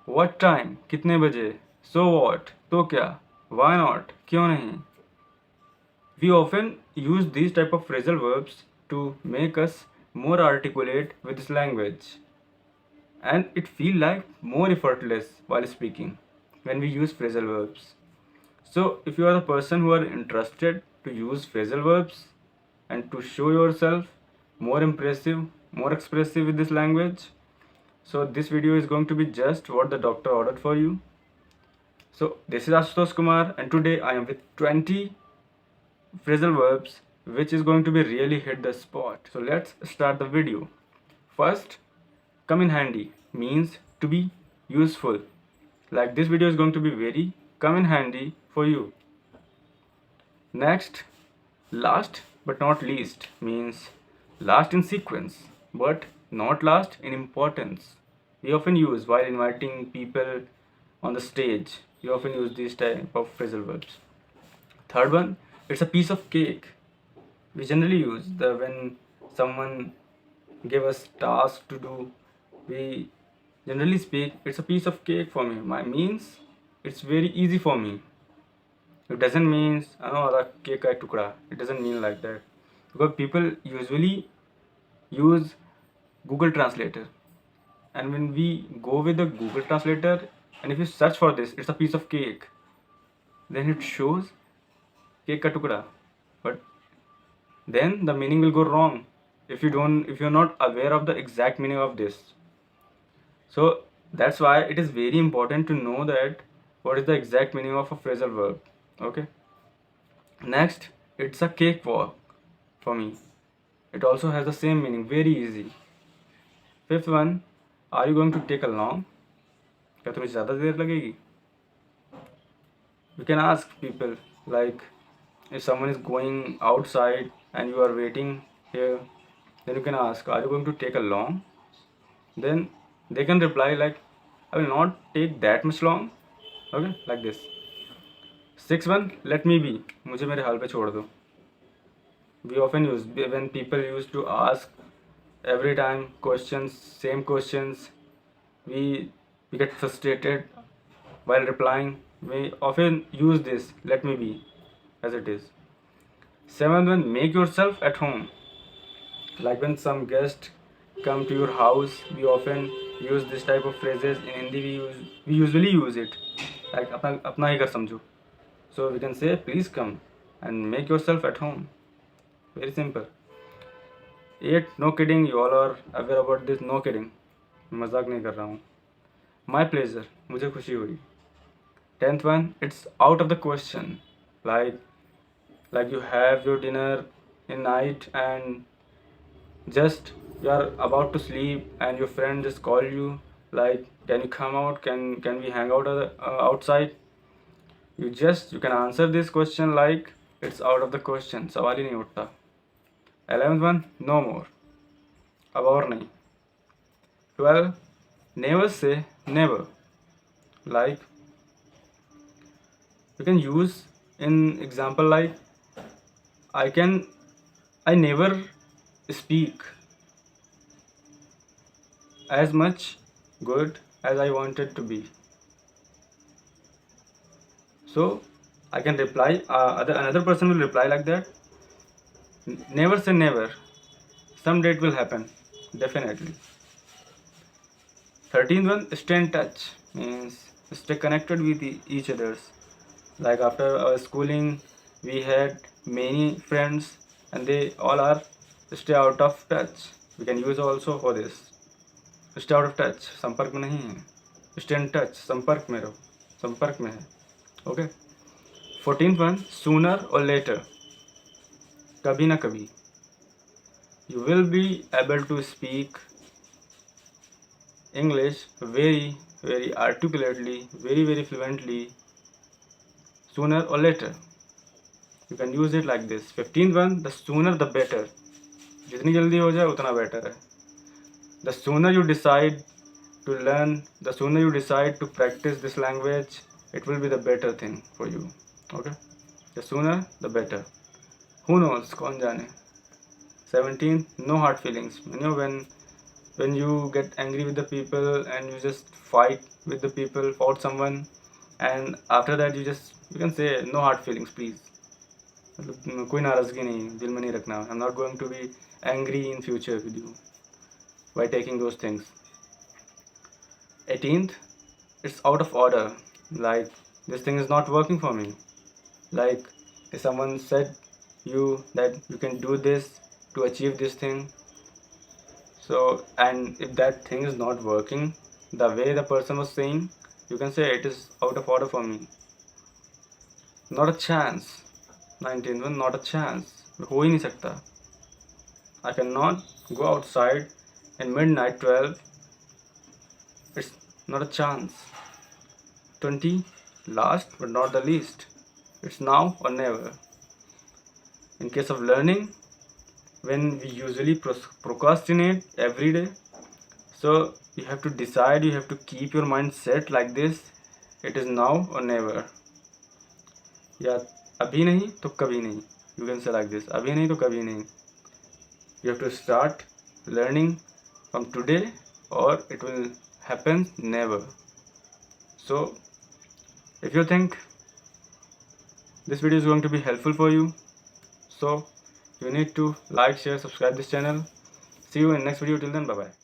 What time? कितने बजे? So what? तो क्या? Why not? क्यों नहीं? We often use these type of phrasal verbs to make us more articulate with this language, and it feel like more effortless while speaking when we use phrasal verbs. So if you are the person who are interested to use phrasal verbs and to show yourself more impressive, more expressive with this language, so this video is going to be just what the doctor ordered for you. So this is Ashutosh Kumar, and today I am with 20 phrasal verbs which is going to be really hit the spot. So let's start the video. First, come in handy means to be useful. Like this video is going to be very come in handy for you. Next, last but not least means last in sequence but not last in importance. We often use while inviting people on the stage. We often use these type of phrasal verbs. Third one, it's a piece of cake. We generally use the when someone give us task to do, we generally speak it's a piece of cake for me. My means it's very easy for me. It doesn't mean the cake ka tukda. It doesn't mean like that. Because people usually use Google Translator. And when we go with the Google Translator and if you search for this, it's a piece of cake. Then it shows cake ka tukda. But then the meaning will go wrong if you're not aware of the exact meaning of this. So that's why it is very important to know that what is the exact meaning of a phrasal verb. Okay. Next, it's a cakewalk for me. It also has the same meaning, very easy. Fifth one, are you going to take along? क्या तुम्हें ज़्यादा देर लगेगी? You can ask people like if someone is going outside and you are waiting here, then you can ask, are you going to take along? Then they can reply like, I will not take that much long. Okay, like this. Sixth one, let me be. मुझे मेरे हाल पे छोड़ दो. We often use when people used to ask every time questions, same questions, we get frustrated while replying. We often use this let me be as it is. Seventh one, make yourself at home. Like when some guest come to your house, we often use this type of phrases. In Hindi we usually use it like अपना ही घर समझो. So we can say please come and make yourself at home. Very simple. 8, no kidding, you all are aware about this, no kidding. मजाक नहीं कर रहा हूँ. My pleasure, मुझे खुशी हुई. 10th one, it's out of the question. Like you have your dinner in night and just you are about to sleep and your friend just call you like, can you come out? Can we hang out outside? You can answer this question like it's out of the question. सवाल ही नहीं उठता. 11th one, no more. अब और नहीं. 12, never say never. Like you can use in example like I never speak as much good as I wanted to be. So I can reply, another person will reply like that. Never say never. Someday it will happen, definitely. 13th one, stay in touch means stay connected with each others. Like after our schooling, we had many friends and they all are stay out of touch. We can use also for this. Stay out of touch, संपर्क में नहीं है. Stay in touch, संपर्क में रहो, संपर्क में है. Okay. 14th one, sooner or later. कभी ना कभी. You will be able to speak English very, very articulately, very, very fluently sooner or later. You can use it like this. 15th one, the sooner the better. जितनी जल्दी हो जाए उतना better है. The sooner you decide to learn, the sooner you decide to practice this language, it will be the better thing for you. Okay? The sooner the better. Who knows? कौन जाने. 17, no hard feelings. You know when when you get angry with the people and you just fight with the people, fought someone, and after that you can say no hard feelings please. मतलब कोई नाराज़गी नहीं, दिल में नहीं रखना. I'm not going to be angry in future with you by taking those things. 18th, it's out of order. Like, this thing is not working for me. Like, if someone said you that you can do this to achieve this thing, so, and if that thing is not working the way the person was saying, you can say it is out of order for me. Not a chance. 19th one, not a chance. हो ही नहीं सकता. I cannot go outside in midnight 12. It's not a chance. 20, last but not the least. It's now or never. In case of learning, when we usually procrastinate every day, so you have to decide, you have to keep your mind set like this. It is now or never. या अभी नहीं तो कभी नहीं. You can say like this. अभी नहीं तो कभी नहीं. You have to start learning from today or it will happen never. So if you think this video is going to be helpful for you, so you need to like, share, subscribe this channel. See you in next video. Till then, bye bye.